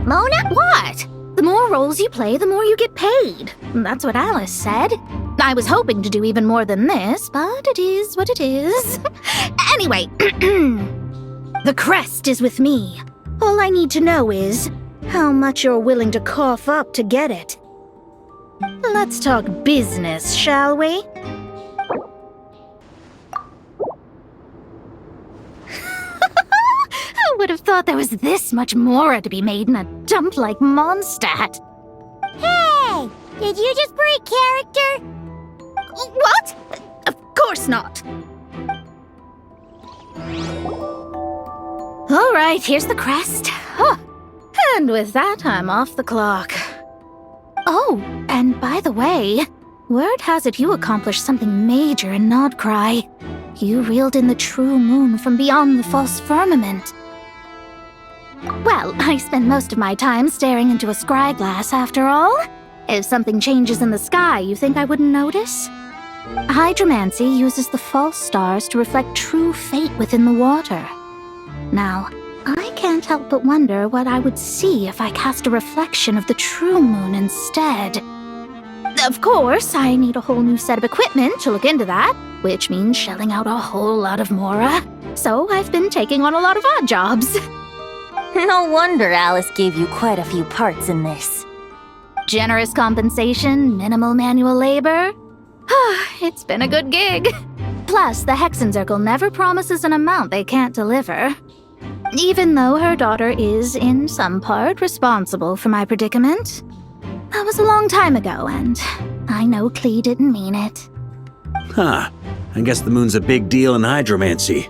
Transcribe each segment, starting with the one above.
Mona? What? The more roles you play, the more you get paid. That's what Alice said. I was hoping to do even more than this, but it is what it is. Anyway, the crest is with me. All I need to know is how much you're willing to cough up to get it. Let's talk business, shall we? Who would have thought there was this much Mora to be made in a dump like Mondstadt? Hey! Did you just break character? What? Of course not. All right, here's the crest. Huh. And with that, I'm off the clock. Oh, and by the way, word has it you accomplished something major in Nodcry. You reeled in the true moon from beyond the false firmament. Well, I spend most of my time staring into a scryglass after all. If something changes in the sky, you think I wouldn't notice? Hydromancy uses the false stars to reflect true fate within the water. Now, I can't help but wonder what I would see if I cast a reflection of the true moon instead. Of course, I need a whole new set of equipment to look into that, which means shelling out a whole lot of Mora. So I've been taking on a lot of odd jobs. No wonder Alice gave you quite a few parts in this. Generous compensation, minimal manual labor. It's been a good gig. Plus, the Hexencircle never promises an amount they can't deliver. Even though her daughter is, in some part, responsible for my predicament. That was a long time ago, and I know Klee didn't mean it. Huh. I guess the moon's a big deal in hydromancy.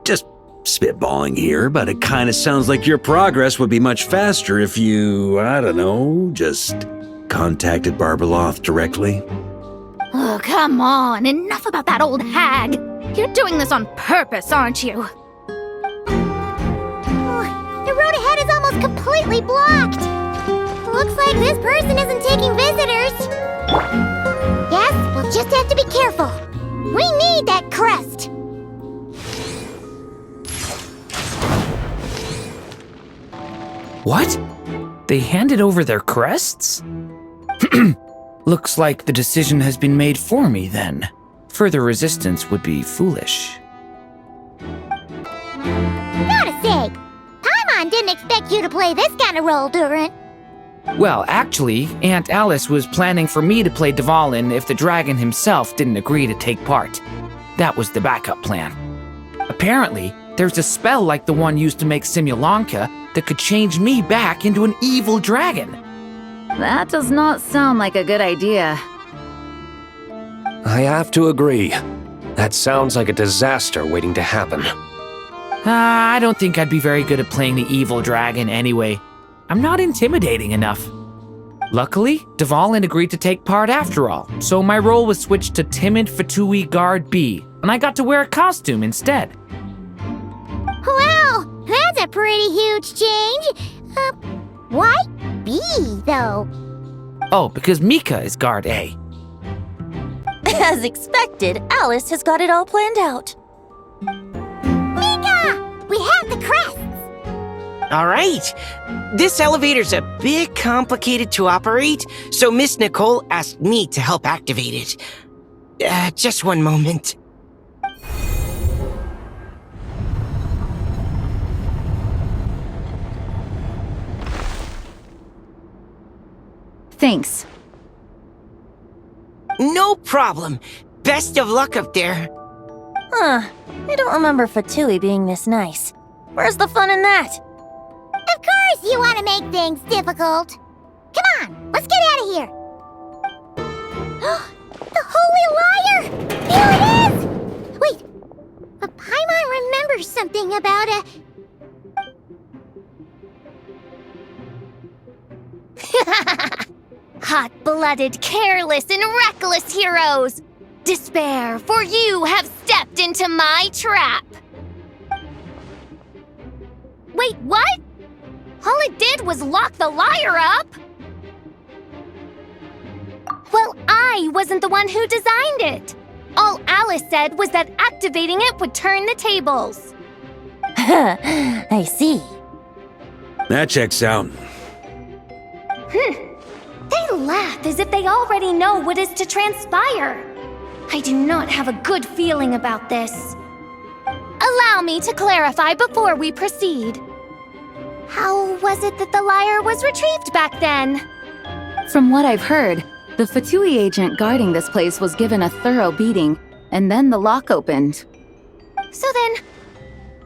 Just spitballing here, but it kind of sounds like your progress would be much faster if you, I don't know, just contacted Barbeloth directly. Oh, come on. Enough about that old hag. You're doing this on purpose, aren't you? The road ahead is almost completely blocked. Looks like this person isn't taking visitors. Yes, we'll just have to be careful. We need that crest. What? They handed over their crests? Looks like the decision has been made for me then. Further resistance would be foolish. Gotta say, Paimon didn't expect you to play this kind of role, Durin. Well, actually, Aunt Alice was planning for me to play Dvalin if the dragon himself didn't agree to take part. That was the backup plan. Apparently, there's a spell like the one used to make Simulanka that could change me back into an evil dragon. That does not sound like a good idea. I have to agree. That sounds like a disaster waiting to happen. I don't think I'd be very good at playing the evil dragon anyway. I'm not intimidating enough. Luckily, Dvalin agreed to take part after all, so my role was switched to Timid Fatui Guard B, and I got to wear a costume instead. Wow, that's a pretty huge change. Why B, though? Oh, because Mika is Guard A. As expected, Alice has got it all planned out. Mika! We have the crests! All right. This elevator's a bit complicated to operate, so Miss Nicole asked me to help activate it. Just one moment. Thanks. No problem. Best of luck up there. Huh. I don't remember Fatui being this nice. Where's the fun in that? Of course you want to make things difficult. Come on, let's get out of here. The Holy Liar! Here it is! Wait, Paimon remembers something about a... Hot-blooded, careless, and reckless heroes! Despair, for you have stepped into my trap! Wait, what? All it did was lock the liar up! Well, I wasn't the one who designed it! All Alice said was that activating it would turn the tables. I see. That checks out. They laugh as if they already know what is to transpire. I do not have a good feeling about this. Allow me to clarify before we proceed. How was it that the lyre was retrieved back then? From what I've heard, the Fatui agent guarding this place was given a thorough beating, and then the lock opened. So then,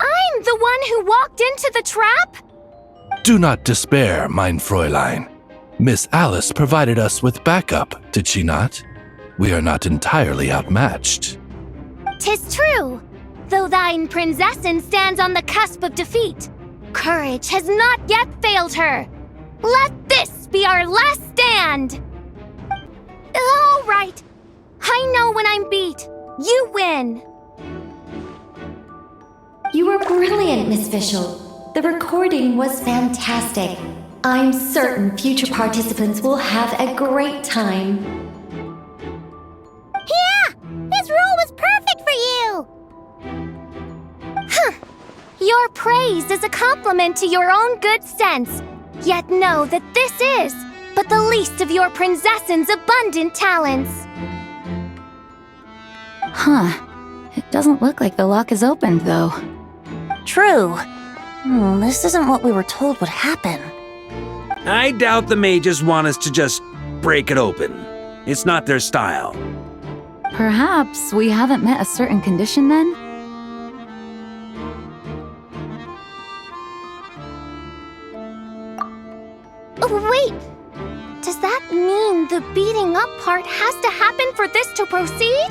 I'm the one who walked into the trap? Do not despair, mein Fräulein. Miss Alice provided us with backup, did she not? We are not entirely outmatched. 'Tis true. Though thine Prinzessin stands on the cusp of defeat, courage has not yet failed her. Let this be our last stand. All right. I know when I'm beat. You win. You were brilliant, Miss Fischl. The recording was fantastic. I'm certain future participants will have a great time. Yeah! This role was perfect for you! Your praise is a compliment to your own good sense. Yet know that this is but the least of your Prinzessin's abundant talents. Huh. It doesn't look like the lock is opened, though. True. This isn't what we were told would happen. I doubt the mages want us to just break it open. It's not their style. Perhaps we haven't met a certain condition then? Oh, wait! Does that mean the beating up part has to happen for this to proceed?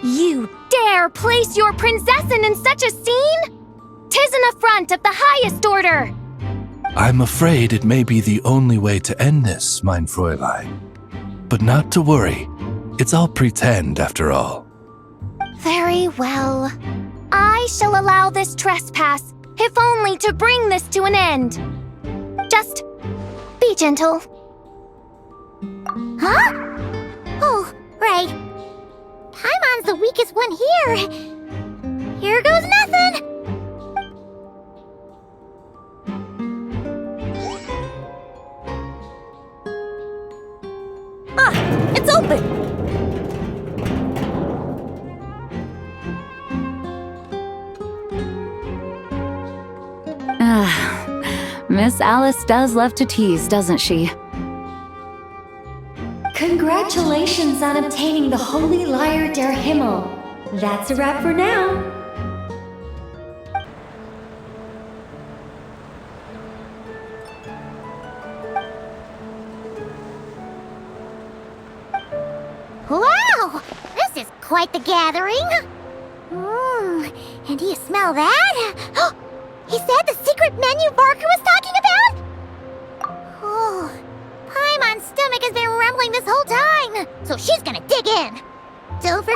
You dare place your Prinzessin in such a scene? 'Tis an affront of the highest order! I'm afraid it may be the only way to end this, mein Fräulein. But not to worry. It's all pretend, after all. Very well. I shall allow this trespass, if only to bring this to an end. Just be gentle. Huh? Oh, right. Paimon's the weakest one here. Here goes nothing! It's open! Miss Alice does love to tease, doesn't she? Congratulations on obtaining the Holy Lyre der Himmel. That's a wrap for now. Wow! This is quite the gathering! And do you smell that? Is that the secret menu Barker was talking about? Oh, Paimon's stomach has been rumbling this whole time, so she's gonna dig in. Silver?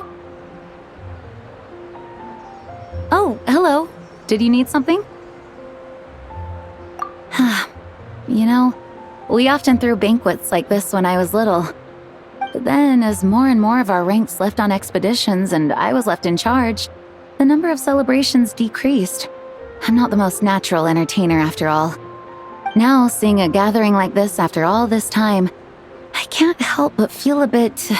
Oh, hello. Did you need something? You know, we often threw banquets like this when I was little. But then, as more and more of our ranks left on expeditions and I was left in charge, the number of celebrations decreased. I'm not the most natural entertainer after all. Now, seeing a gathering like this after all this time, I can't help but feel a bit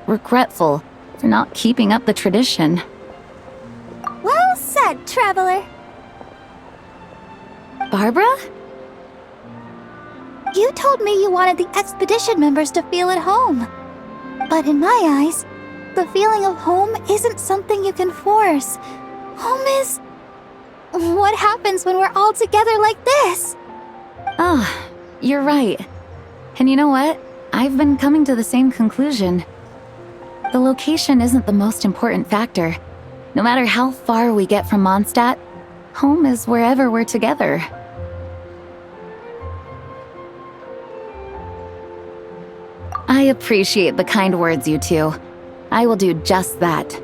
regretful for not keeping up the tradition. Well said, traveler. Barbara? You told me you wanted the expedition members to feel at home. But in my eyes, the feeling of home isn't something you can force. Home is... what happens when we're all together like this? Oh, you're right. And you know what? I've been coming to the same conclusion. The location isn't the most important factor. No matter how far we get from Mondstadt, home is wherever we're together. I appreciate the kind words, you two. I will do just that.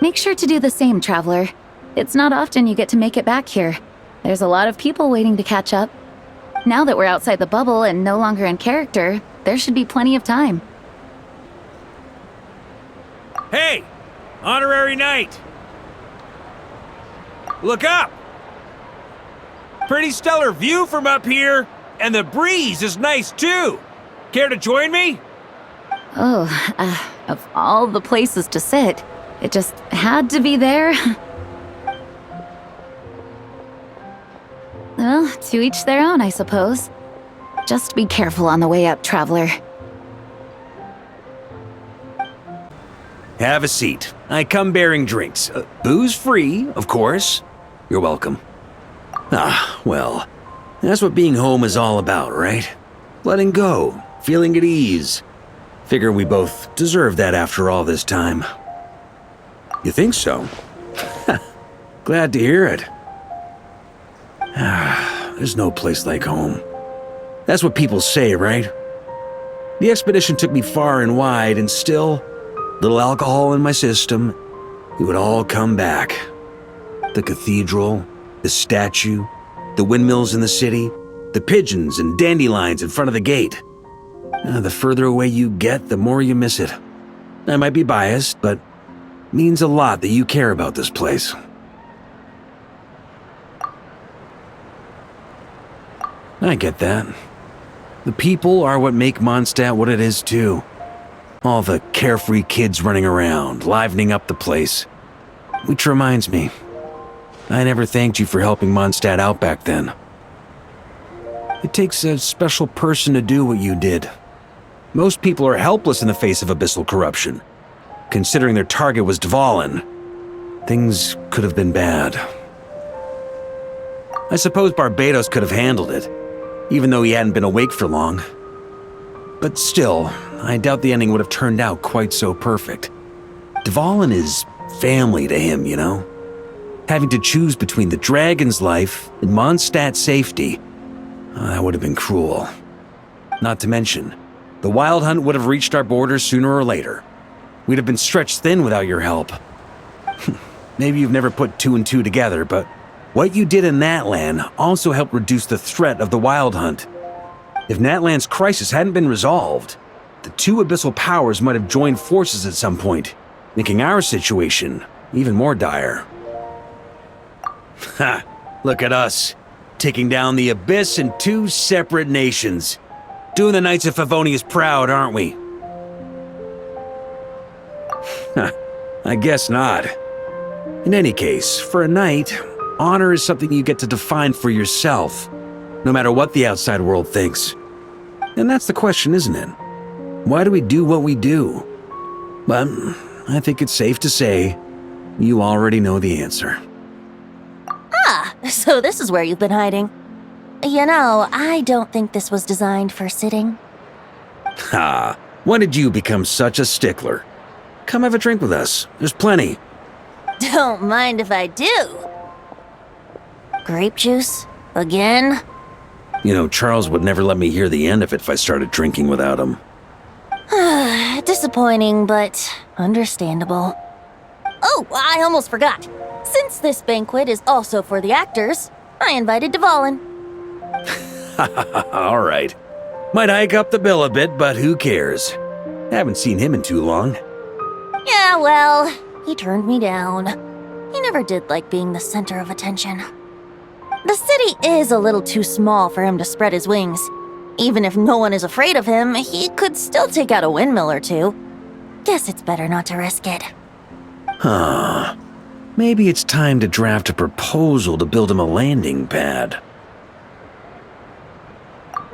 Make sure to do the same, traveler. It's not often you get to make it back here. There's a lot of people waiting to catch up. Now that we're outside the bubble and no longer in character, there should be plenty of time. Hey! Honorary Knight! Look up! Pretty stellar view from up here, And the breeze is nice too. Care to join me? Oh, of all the places to sit, it just had to be there. Well, to each their own, I suppose. Just be careful on the way up, traveler. Have a seat. I come bearing drinks. Booze free, of course. You're welcome. Ah, well, that's what being home is all about, right? Letting go, feeling at ease. Figure we both deserve that after all this time. You think so? Glad to hear it. There's no place like home. That's what people say, right? The expedition took me far and wide, and still, little alcohol in my system, it would all come back. The cathedral, the statue, the windmills in the city, the pigeons and dandelions in front of the gate. The further away you get, the more you miss it. I might be biased, but it means a lot that you care about this place. I get that. The people are what make Mondstadt what it is, too. All the carefree kids running around, livening up the place. Which reminds me, I never thanked you for helping Mondstadt out back then. It takes a special person to do what you did. Most people are helpless in the face of abyssal corruption. Considering their target was Dvalin, things could have been bad. I suppose Barbados could have handled it, even though he hadn't been awake for long. But still, I doubt the ending would have turned out quite so perfect. Dvalin is family to him, you know? Having to choose between the dragon's life and Mondstadt's safety, that would have been cruel. Not to mention, the Wild Hunt would have reached our borders sooner or later. We'd have been stretched thin without your help. Maybe you've never put two and two together, but what you did in Natlan also helped reduce the threat of the Wild Hunt. If Natlan's crisis hadn't been resolved, the two abyssal powers might have joined forces at some point, making our situation even more dire. Ha! Look at us, taking down the Abyss in two separate nations. Doing the Knights of Favonius proud, aren't we? I guess not. In any case, for a knight, honor is something you get to define for yourself, no matter what the outside world thinks. And that's the question, isn't it? Why do we do what we do? But I think it's safe to say you already know the answer. Ah, so this is where you've been hiding. You know, I don't think this was designed for sitting. Ha! When did you become such a stickler? Come have a drink with us. There's plenty. Don't mind if I do. Grape juice? Again? You know, Charles would never let me hear the end of it if I started drinking without him. Disappointing, but understandable. Oh, I almost forgot. Since this banquet is also for the actors, I invited Dvalin. All right. Might hike up the bill a bit, but who cares? Haven't seen him in too long. Yeah, well, he turned me down. He never did like being the center of attention. The city is a little too small for him to spread his wings. Even if no one is afraid of him, he could still take out a windmill or two. Guess it's better not to risk it. Huh. Maybe it's time to draft a proposal to build him a landing pad.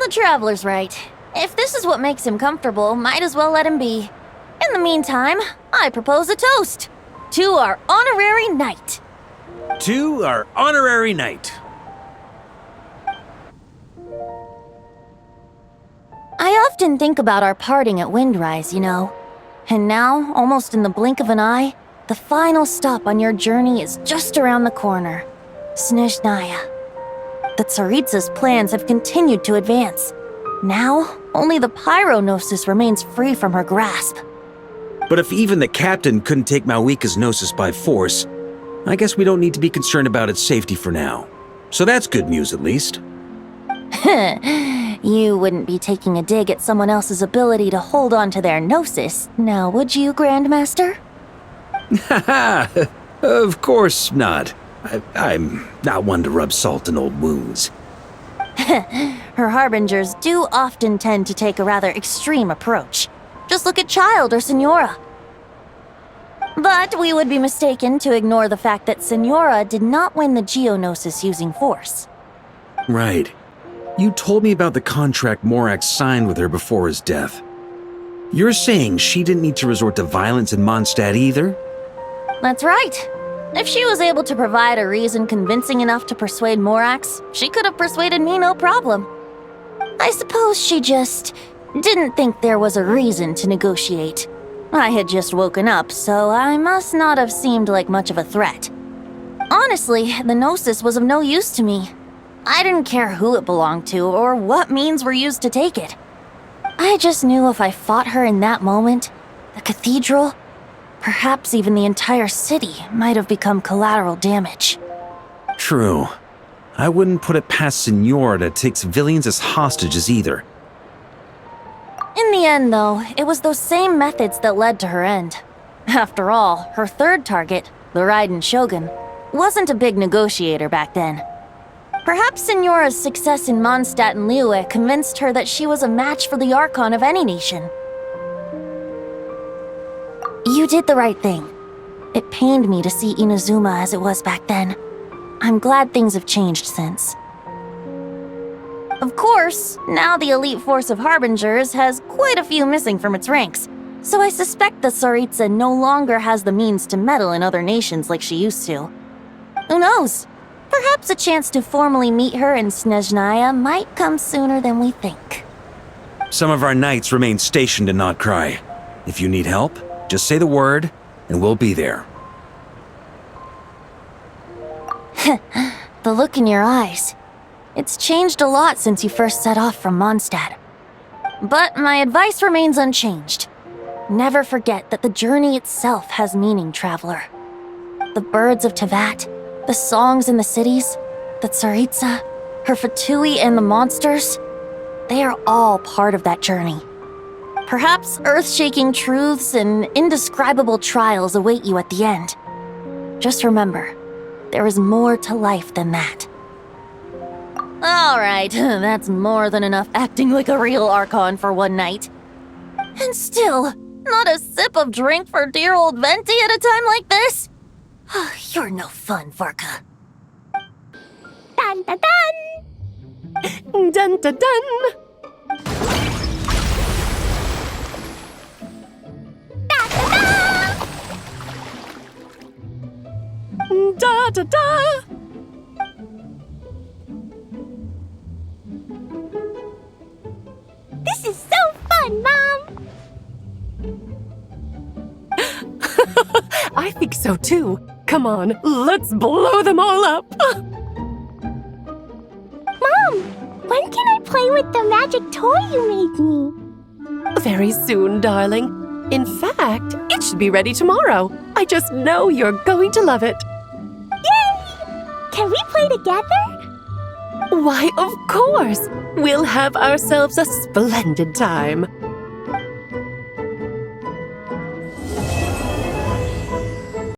The traveler's right. If this is what makes him comfortable, might as well let him be. In the meantime, I propose a toast to our honorary knight. To our honorary knight. I often think about our parting at Windrise, you know. And now, almost in the blink of an eye, the final stop on your journey is just around the corner. Snezhnaya. The Tsaritsa's plans have continued to advance. Now, only the Pyronosis remains free from her grasp. But if even the captain couldn't take Malwika's Gnosis by force, I guess we don't need to be concerned about its safety for now. So that's good news, at least. You wouldn't be taking a dig at someone else's ability to hold on to their Gnosis, now would you, Grandmaster? Haha, of course not. I'm not one to rub salt in old wounds. Her harbingers do often tend to take a rather extreme approach. Just look at Child or Senora. But we would be mistaken to ignore the fact that Senora did not win the Geonosis using force. Right. You told me about the contract Morax signed with her before his death. You're saying she didn't need to resort to violence in Mondstadt either? That's right. If she was able to provide a reason convincing enough to persuade Morax, she could have persuaded me no problem. I suppose she just didn't think there was a reason to negotiate. I had just woken up, so I must not have seemed like much of a threat. Honestly, the Gnosis was of no use to me. I didn't care who it belonged to or what means were used to take it. I just knew if I fought her in that moment, the cathedral, perhaps even the entire city, might have become collateral damage. True. I wouldn't put it past Senora to take civilians as hostages either. In the end, though, it was those same methods that led to her end. After all, her third target, the Raiden Shogun, wasn't a big negotiator back then. Perhaps Senora's success in Mondstadt and Liyue convinced her that she was a match for the Archon of any nation. You did the right thing. It pained me to see Inazuma as it was back then. I'm glad things have changed since. Of course, now the elite force of Harbingers has quite a few missing from its ranks, so I suspect the Tsaritsa no longer has the means to meddle in other nations like she used to. Who knows? Perhaps a chance to formally meet her in Snezhnaya might come sooner than we think. Some of our knights remain stationed in Notcry. If you need help, just say the word, and we'll be there. The look in your eyes. It's changed a lot since you first set off from Mondstadt. But my advice remains unchanged. Never forget that the journey itself has meaning, traveler. The birds of Tevat, the songs in the cities, the Tsaritsa, her Fatui and the monsters, they are all part of that journey. Perhaps earth-shaking truths and indescribable trials await you at the end. Just remember, there is more to life than that. Alright, that's more than enough acting like a real Archon for one night. And still, not a sip of drink for dear old Venti at a time like this? You're no fun, Varka. Dun dun dun! Dun dun dun! Da da da! This is so fun, Mom! I think so too. Come on, let's blow them all up! Mom, when can I play with the magic toy you made me? Very soon, darling. In fact, it should be ready tomorrow. I just know you're going to love it. Yay! Can we play together? Why, of course! We'll have ourselves a splendid time.